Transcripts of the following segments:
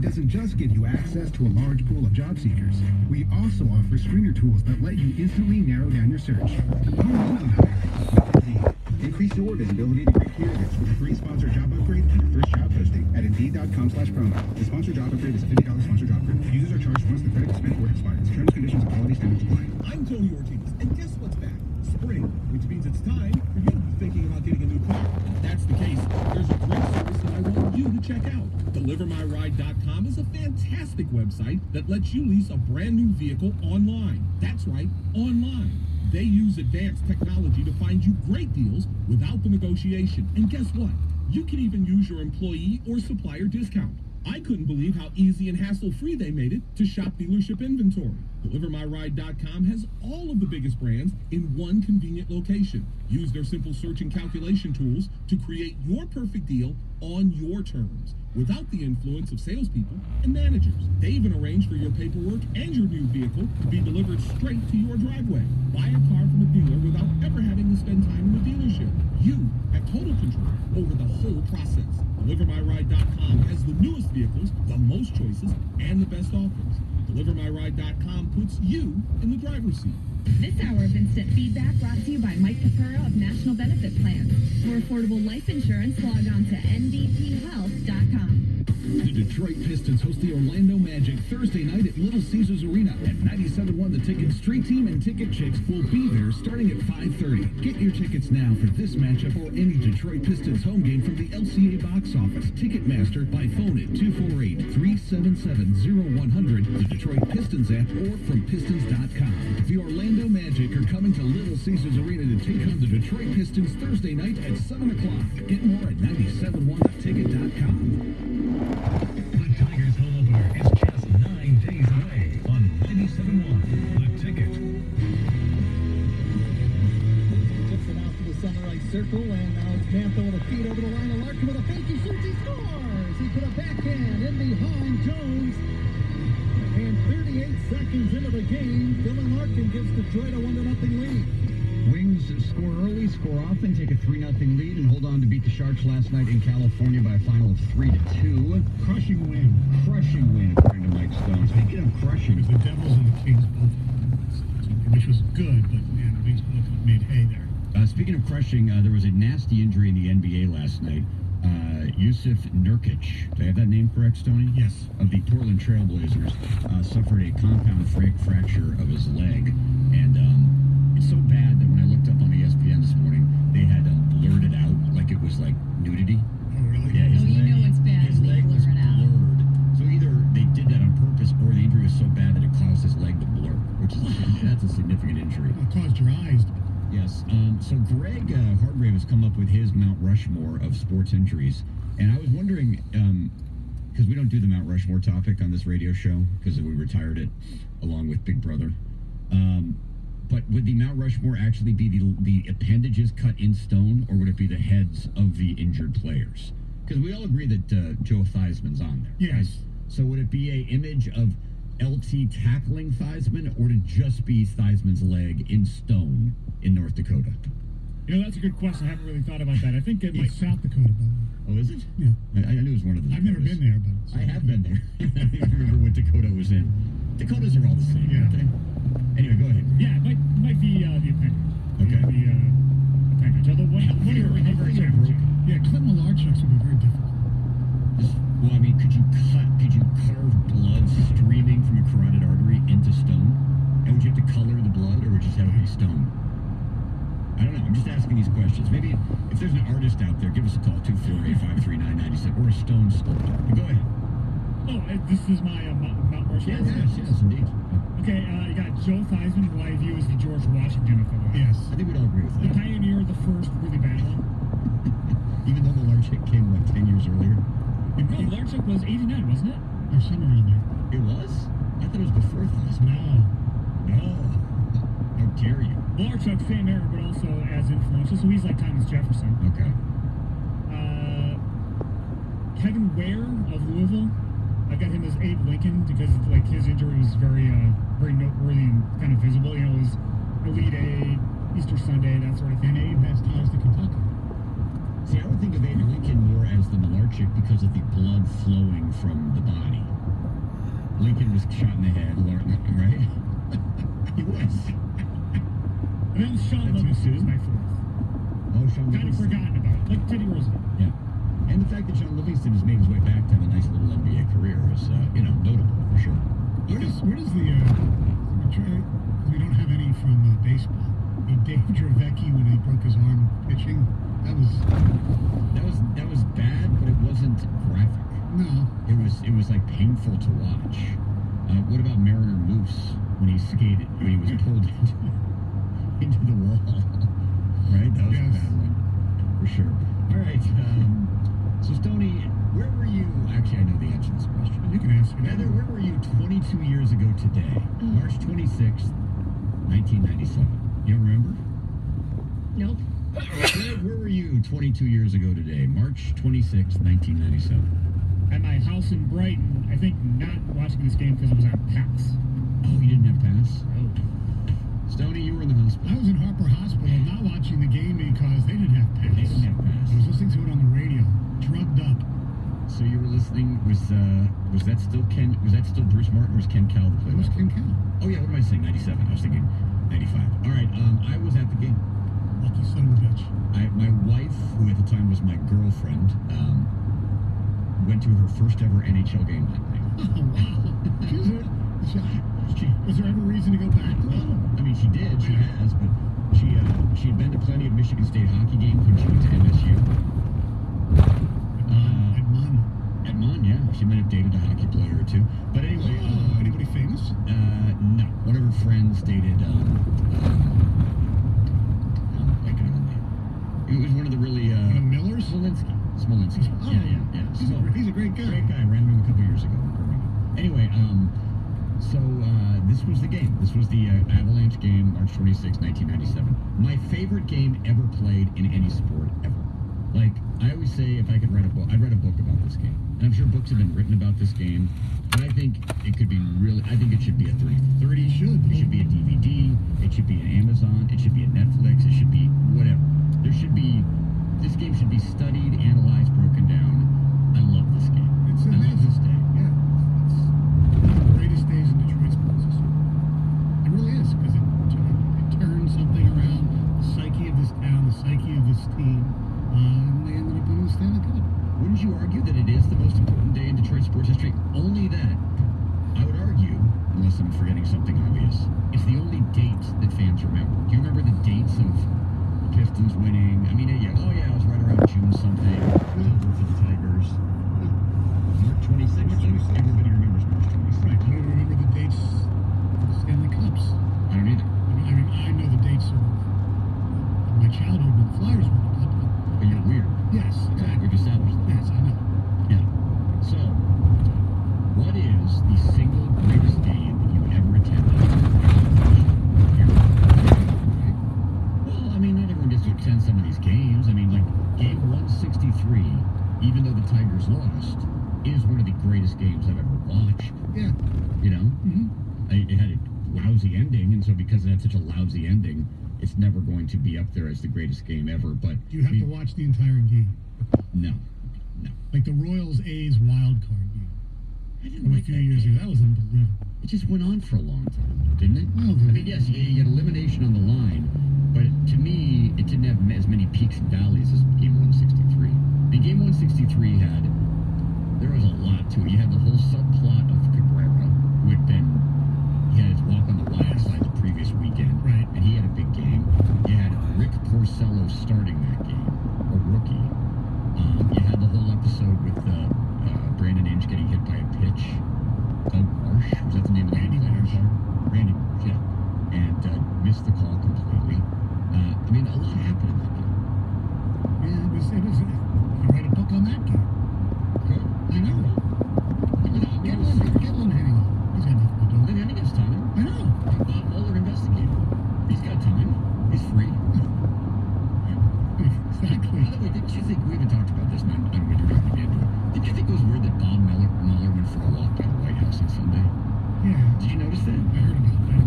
doesn't just give you access to a large pool of job seekers. We also offer screener tools that let you instantly narrow down your search. Increase your visibility to great candidates with a free sponsored job upgrade and your first job posting at Indeed.com/promo. The sponsored job upgrade is a $50 sponsored job credit. Users are charged once the credit is spent or expires. Terms, conditions, and quality standards apply. I'm Tony Ortiz, and guess what's back? Spring, which means it's time for you to be thinking about getting a new car. If that's the case, there's a great service that I want you to check out. DeliverMyRide.com is a fantastic website that lets you lease a brand new vehicle online. That's right, online. They use advanced technology to find you great deals without the negotiation. And guess what? You can even use your employee or supplier discount. I couldn't believe how easy and hassle-free they made it to shop dealership inventory. DeliverMyRide.com has all of the biggest brands in one convenient location. Use their simple search and calculation tools to create your perfect deal on your terms, without the influence of salespeople and managers. They even arrange for your paperwork and your new vehicle to be delivered straight to your driveway. Buy a car from a dealer without ever having to spend time in the dealership. You have total control over the whole process. DeliverMyRide.com has the newest vehicles, the most choices, and the best offers. DeliverMyRide.com puts you in the driver's seat. This hour of Instant Feedback brought to you by Mike Capura of National Benefit Plans. For affordable life insurance, log on to nbphealth.com. The Detroit Pistons host the Orlando Magic Thursday night at Little Caesars Arena. At 97.1 The Ticket, Street Team and Ticket Chicks will be there starting at 5:30. Get your tickets now for this matchup or any Detroit Pistons home game from the LCA box office. Ticketmaster by phone at 248-377-0100, the Detroit Pistons app, or from Pistons.com. The Orlando Magic are coming to Little Caesars Arena to take on the Detroit Pistons Thursday night at 7 o'clock. Get more at 97.1theticket.com. The Tigers home opener is just 9 days away on 97.1 The Ticket. Tips it out to the center right circle, and now it's Mantha with a feed over the line. Larkin with a fake, he shoots, he scores! He put a backhand in behind Jones. And 38 seconds into the game, Dylan Larkin gives Detroit a 1-0 lead. Wings score early, score often, take a 3-0 lead, and hold on to beat the Sharks last night in California by a final of 3-2. Crushing win. Crushing win, according to Mike Stone. Speaking of crushing, the Devils and the Kings both, which was good, but man, the Kings both made hay there. Speaking of crushing, there was a nasty injury in the NBA last night. Yusuf Nurkic, did I have that name correct, Stoney? Yes. Of the Portland Trailblazers, suffered a compound fracture of his leg, and it's so bad that when I looked up on ESPN this morning, they had blurred it out like it was like nudity. Oh, really? Yeah, his you know it's bad his when they leg was blur it out. blurred. So either they did that on purpose, or the injury was so bad that it caused his leg to blur, which is that's a significant injury. It caused your eyes to... Yes. So Greg Hargrave has come up with his Mount Rushmore of sports injuries, and I was wondering, because we don't do the Mount Rushmore topic on this radio show because we retired it along with Big Brother. But would the Mount Rushmore actually be the appendages cut in stone, or would it be the heads of the injured players? Because we all agree that Joe Theismann's on there. Yes. Right? So would it be an image of LT tackling Theismann, or to just be Theismann's leg in stone in North Dakota? You know, that's a good question. I haven't really thought about that. I think it might... It's South Dakota, by the way. Oh, is it? Yeah. I knew it was one of the I've never been there, but... I have been there. I remember what Dakota was in. Dakotas are all the same, Yeah. aren't they? Anyway, go ahead. Yeah, it might be the appendage. Okay. The appendage. Although one of your very challenging. Yeah, Clint Malarchuk's would be very difficult. Well, I mean, could you carve blood streaming from a carotid artery into stone? And would you have to color the blood, or would you just have it be stone? I don't know. I'm just asking these questions. Maybe if there's an artist out there, give us a call, 248-539-97, or a stone sculptor. But go ahead. Oh, this is my Mount Rushmore. Yes, indeed. Okay, you got Joe Theismann, who I view as the George Washington of the line. Yes. I think we'd all agree with The that. pioneer of the first really bad one. Even though Malarchuk came, 10 years earlier? No, Malarchuk was 89, wasn't it? Or somewhere around there. It was? I thought it was before Theismann. No. How dare you? Malarchuk, same era, but also as influential, so he's like Thomas Jefferson. Okay. Kevin Ware of Louisville, I got him as Abe Lincoln because like his injury was very noteworthy and kind of visible. You know, it was Elite Eight, Easter Sunday, that sort of thing. And Abe has ties to Kentucky. See, I would think of Abe Lincoln more as the Malarchuk because of the blood flowing from the body. Lincoln was shot in the head, right? He was. And then Sean That's Livingston who? is my fourth. Oh, Sean Kind of Livingston. forgotten about, like Teddy Roosevelt. Yeah. And the fact that Sean Livingston has made his way back to have a nice little NBA career is, notable for sure. Where does the we don't have any from baseball. The Dave Dravecki when he broke his arm pitching, that was bad, but it wasn't graphic. no. It was like painful to watch. What about Mariner Moose when he skated, when he was pulled into the wall? Right? That was a Yes. bad one, for sure. All right. So, Stoney, where were you? Actually, I know the answer to this question. You can answer that. Heather, where were you 22 years ago today? March 26th, 1997. You don't remember? Nope. Where were you 22 years ago today? March 26th, 1997. At my house in Brighton, I think not watching this game because it was on Pass. Oh, you didn't have pass? Oh. Stoney, you were in the hospital. I was in Harper Hospital not watching the game because they didn't have pass. They didn't have pass. I was listening to it on the radio, drugged up. So you were listening, was that still Bruce Martin or was Ken Cal the It was play-by-play? Ken Cal. Oh yeah, what am I saying? 97. I was thinking 95. All right, I was at the game. Lucky son of a bitch. My wife, who at the time was my girlfriend, went to her first ever NHL game that night. Oh, wow. Was there ever reason to go back to that? I mean, she did. She has, but she had been to plenty of Michigan State hockey games when she went to MSU. At Mon. At Mon, yeah. She might have dated a hockey player or two. But anyway, Anybody famous? no. One of her friends dated, blanking on the name. It was one of the really, One of the Millers? Smolinski. Oh, Yeah. He's a great guy. Great guy. Ran into him a couple years ago in Birmingham. Anyway, so this was the game. This was the Avalanche game, March 26, 1997. My favorite game ever played in any sport ever. Like, I always say if I could write a book, I'd write a book about this game. And I'm sure books have been written about this game, but I think it could be I think it should be a 30 for 30. It should. It should be a DVD. It should be an Amazon. It should be a Netflix. It should be whatever. This game should be studied, analyzed, broken down. I love this game. It's I love amazing. this day. Yeah. It's one of the greatest days in Detroit sports history. It really is, because it turned something around, the psyche of this town, the psyche of this team, and they ended up winning the Stanley Cup. Wouldn't you argue that it is the most important day in Detroit sports history? Only that, I would argue, unless I'm forgetting something obvious, it's the only date that fans remember. Do you remember the dates of the Pistons winning? I mean, it was right around June something. Over for the Tigers. March 26th. Everybody remembers March 26th. Right. I don't remember the dates of the Stanley Cups. I don't either. I mean, I know the dates of my childhood when the Flyers won the cup. But you're weird. Yes, exactly. We've established that. Yes, I know. Yeah. So, what is the single greatest game that you ever attended? Well, I mean, not everyone gets to attend some of these games. I mean, like, game 163, even though the Tigers lost, is one of the greatest games I've ever watched. Yeah. You know? Mm-hmm. It had a lousy ending, and so because it had such a lousy ending, it's never going to be up there as the greatest game ever. But You have to watch the entire game. No. Like the Royals-A's wild card game I didn't from a like few that years game. ago. That was unbelievable. It just went on for a long time, didn't it? Well, I mean, yes, you get elimination on the line, but to me, it didn't have as many peaks and valleys as Game 163. And Game 163 there was a lot to it. You had the whole subplot of Cabrera, who he had his walk on the wild side the previous weekend, Right. and he had a big game. You had Rick Porcello starting that game, a rookie. You had the whole episode with Brandon Inge getting hit by a pitch. Doug Marsh, was that the name of the Randy player? Marsh. Randy Marsh, yeah. And missed the call completely. I mean, a lot happened in that game. Yeah, it was. You can write a book on that game. Good. I know. Get one hanging on. He's got nothing to do. Then Henning has time. I know. Bob Mueller investigated. He's got time. He's free. Exactly. By the way, didn't you think, we haven't talked about this, and I'm going to direct you into it. Did you think it was weird that Bob Mueller went for a walk by the White House on Sunday? Yeah. Did you notice that? I heard about that.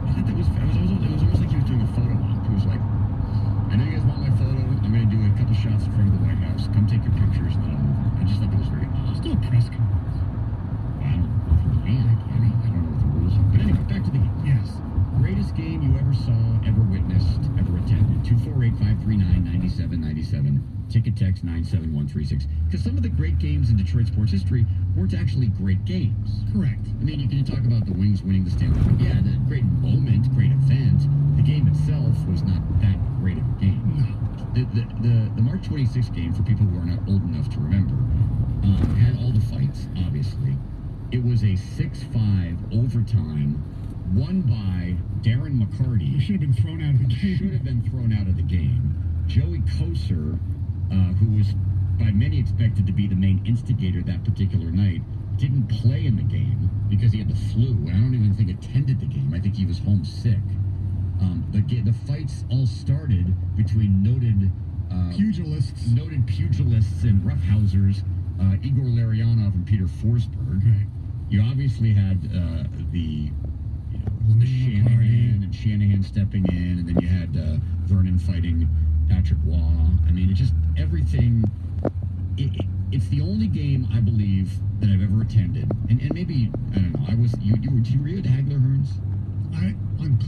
I thought it was almost like he was doing a photo op. He was like, I know you guys want my photo. I'm going to do a couple shots in front of the White House. Come take your pictures, and then I'll move on. I just thought that was very odd. Still a press 877-97. Ticket text 97136. Because some of the great games in Detroit sports history weren't actually great games. Correct. I mean, you can talk about the Wings winning the Stanley Cup. Yeah, the great moment, great event. The game itself was not that great of a game. No. The March 26th game, for people who are not old enough to remember, had all the fights, obviously. It was a 6-5 overtime, won by Darren McCarty. He should have been thrown out of the game. Should have been thrown out of the game. Joey Kosar, who was by many expected to be the main instigator that particular night, didn't play in the game because he had the flu. And I don't even think attended the game. I think he was homesick. The fights all started between noted pugilists and roughhousers, Igor Larionov and Peter Forsberg. Right. You obviously had the Shanahan stepping in, and then you had Vernon fighting Patrick Waugh. I mean, it's just everything. It's the only game I believe that I've ever attended, and maybe I don't know. Were you at Hagler Hearns?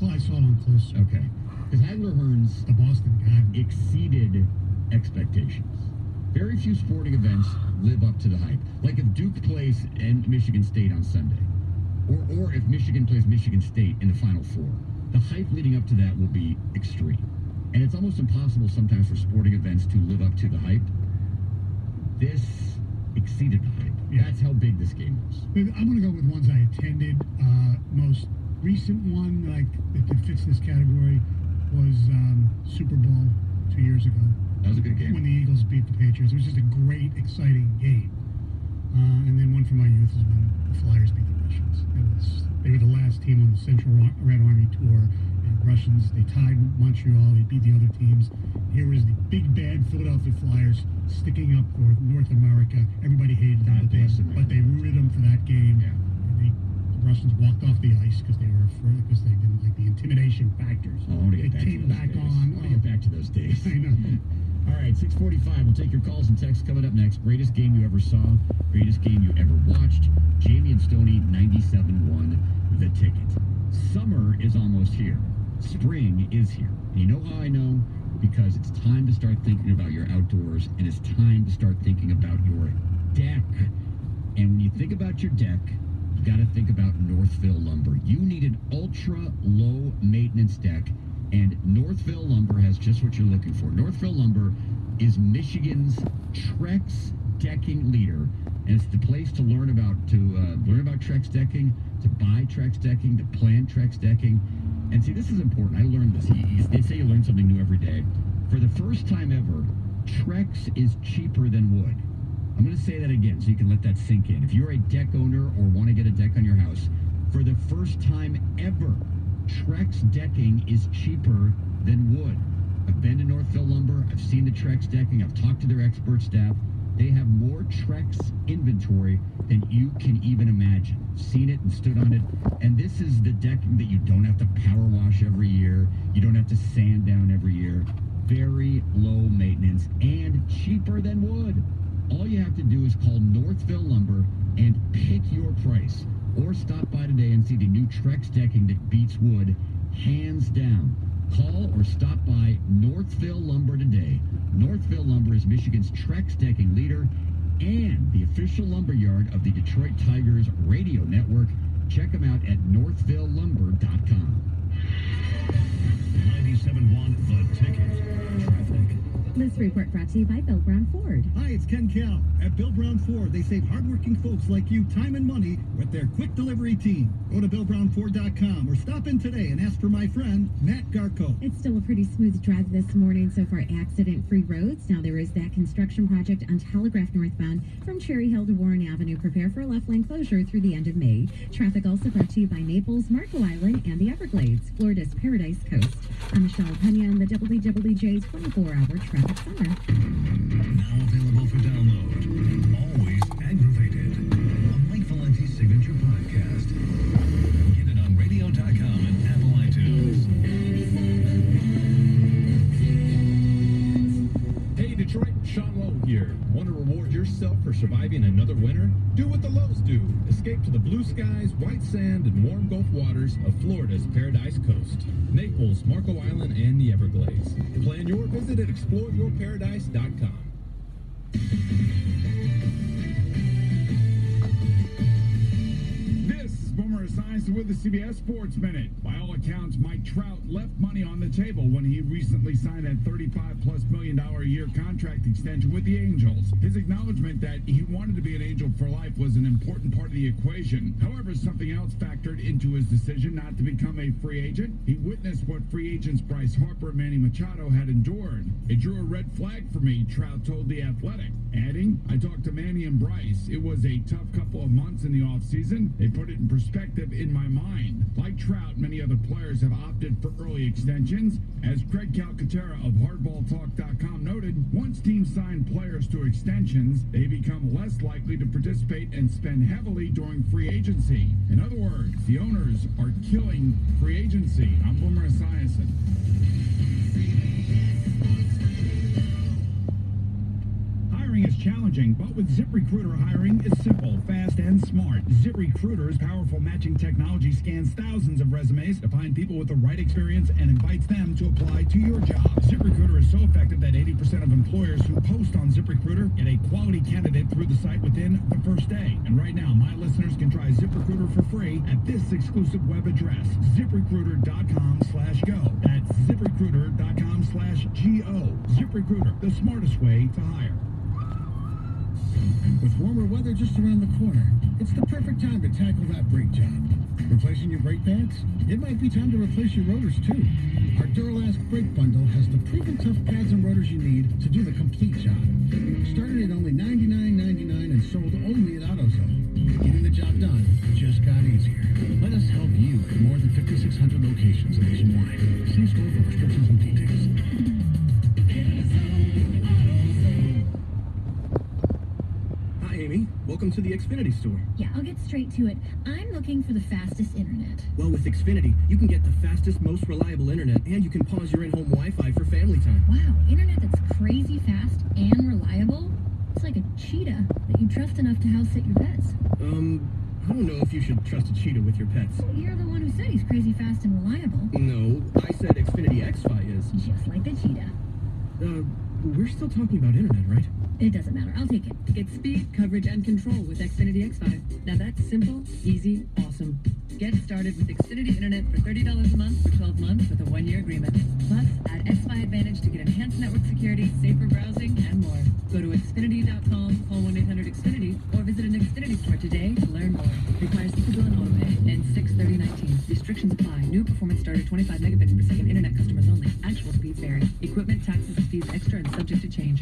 I saw it on close. Okay, because Hagler Hearns, the Boston guy, exceeded expectations. Very few sporting events live up to the hype. Like if Duke plays in Michigan State on Sunday, or if Michigan plays Michigan State in the Final Four, the hype leading up to that will be extreme. And it's almost impossible sometimes for sporting events to live up to the hype. This exceeded the hype. Yeah. That's how big this game was. I'm going to go with ones I attended. Most recent one that fits this category was Super Bowl 2 years ago. That was a good game. When the Eagles beat the Patriots. It was just a great, exciting game. And then one from my youth is when the Flyers beat the Russians. They were the last team on the Central Red Army tour. And Russians, they tied Montreal. They beat the other teams. Here was the big bad Philadelphia Flyers sticking up for North America. Everybody hated them, but they rooted them for that game. Yeah. The Russians walked off the ice because they were afraid, because they didn't like the intimidation factors. I want to get back came to those back days. on. I want to get back to those days. I know. All right, 6:45. We'll take your calls and texts coming up next. Greatest game you ever saw, greatest game you ever watched. Jamie and Stoney, 97.1 The Ticket. Summer is almost here. Spring is here. And you know how I know? Because it's time to start thinking about your outdoors, and it's time to start thinking about your deck. And when you think about your deck, you got to think about Northville Lumber. You need an ultra low maintenance deck, and Northville Lumber has just what you're looking for. Northville Lumber is Michigan's Trex decking leader, and it's the place to learn about Trex decking, to buy Trex decking, to plan Trex decking. And see, this is important. I learned this. They say you learn something new every day. For the first time ever, Trex is cheaper than wood. I'm going to say that again so you can let that sink in. If you're a deck owner or want to get a deck on your house, for the first time ever, Trex decking is cheaper than wood. I've been to Northville Lumber. I've seen the Trex decking. I've talked to their expert staff. They have more Trex inventory than you can even imagine. I've seen it and stood on it. And this is the decking that you don't have to power wash every year. You don't have to sand down every year. Very low maintenance and cheaper than wood. All you have to do is call Northville Lumber and pick your price. Or stop by today and see the new Trex decking that beats wood, hands down. Call or stop by Northville Lumber today. Northville Lumber is Michigan's Trex decking leader and the official lumberyard of the Detroit Tigers radio network. Check them out at northvillelumber.com. 97.1 The Ticket. Traffic. This report brought to you by Bill Brown Ford. Hi, it's Ken Cal. At Bill Brown Ford, they save hardworking folks like you time and money with their quick delivery team. Go to BillBrownFord.com or stop in today and ask for my friend, Matt Garco. It's still a pretty smooth drive this morning so far, accident-free roads. Now there is that construction project on Telegraph northbound from Cherry Hill to Warren Avenue. Prepare for a left-lane closure through the end of May. Traffic also brought to you by Naples, Marco Island, and the Everglades, Florida's Paradise Coast. I'm Michelle Pena in the WWJ's 24-hour traffic center. Now available for download. Always Aggravated. A Mike Valenti signature podcast. Get it on radio.com and Apple iTunes. Hey Detroit, Sean Lowe here. Want to reward yourself for surviving another winter? Do what the Lowe's do. Escape Escape to the blue skies, white sand, and warm Gulf waters of Florida's Paradise Coast. Naples, Marco Island, and the Everglades. Plan your visit at exploreyourparadise.com. This is Boomer Esiason with the CBS Sports Minute. By all accounts, Mike Trout left money on the table when he recently signed that $35+ million a year contract extension with the Angels. His acknowledgement that he wanted to be an Angel for life was an important part of the equation. However, something else factored into his decision not to become a free agent. He witnessed what free agents Bryce Harper and Manny Machado had endured. It drew a red flag for me, Trout told The Athletic, adding, "I talked to Manny and Bryce. It was a tough couple of months in the offseason. They put it in perspective in my mind. Like Trout, many other players have opted for early extensions. As Greg Calcaterra of HardballTalk.com noted, once teams sign players to extensions, they become less likely to participate and spend heavily during free agency. In other words, the owners are killing free agency." I'm Boomer Esiason. Hiring is challenging, but with ZipRecruiter, hiring is simple, fast, and smart. ZipRecruiter's powerful matching technology scans thousands of resumes to find people with the right experience and invites them to apply to your job. ZipRecruiter is so effective that 80% of employers who post on ZipRecruiter get a quality candidate through the site within the first day. And right now, my listeners can try ZipRecruiter for free at this exclusive web address, ZipRecruiter.com/go. That's ZipRecruiter.com/GO. ZipRecruiter, the smartest way to hire. With warmer weather just around the corner, it's the perfect time to tackle that brake job. Replacing your brake pads? It might be time to replace your rotors too. Our Duralast Brake Bundle has the proven tough pads and rotors you need to do the complete job. Started at only $99.99 and sold only at AutoZone. Getting the job done just got easier. Let us help you at more than 5,600 locations nationwide. See store for restrictions and details. Amy, welcome to the Xfinity store. Yeah, I'll get straight to it. I'm looking for the fastest internet. Well, with Xfinity, you can get the fastest, most reliable internet, and you can pause your in-home Wi-Fi for family time. Wow, internet that's crazy fast and reliable? It's like a cheetah that you trust enough to house sit your pets. I don't know if you should trust a cheetah with your pets. Well, you're the one who said he's crazy fast and reliable. No, I said Xfinity XFi is. Just like the cheetah. We're still talking about internet, right? It doesn't matter. I'll take it. Get speed, coverage, and control with Xfinity X5. Now that's simple, easy, awesome. Get started with Xfinity Internet for $30 a month for 12 months with a 1-year agreement. Plus, add X5 Advantage to get enhanced network security, safer browsing, and more. Go to Xfinity.com, call 1-800-XFINITY, or visit an Xfinity store today to learn more. Requires equal bill and auto pay. Ends 6/30/19. Restrictions apply. New performance starter 25 megabits per second internet customers only. Actual speeds vary. Equipment, taxes, and fees extra and subject to change.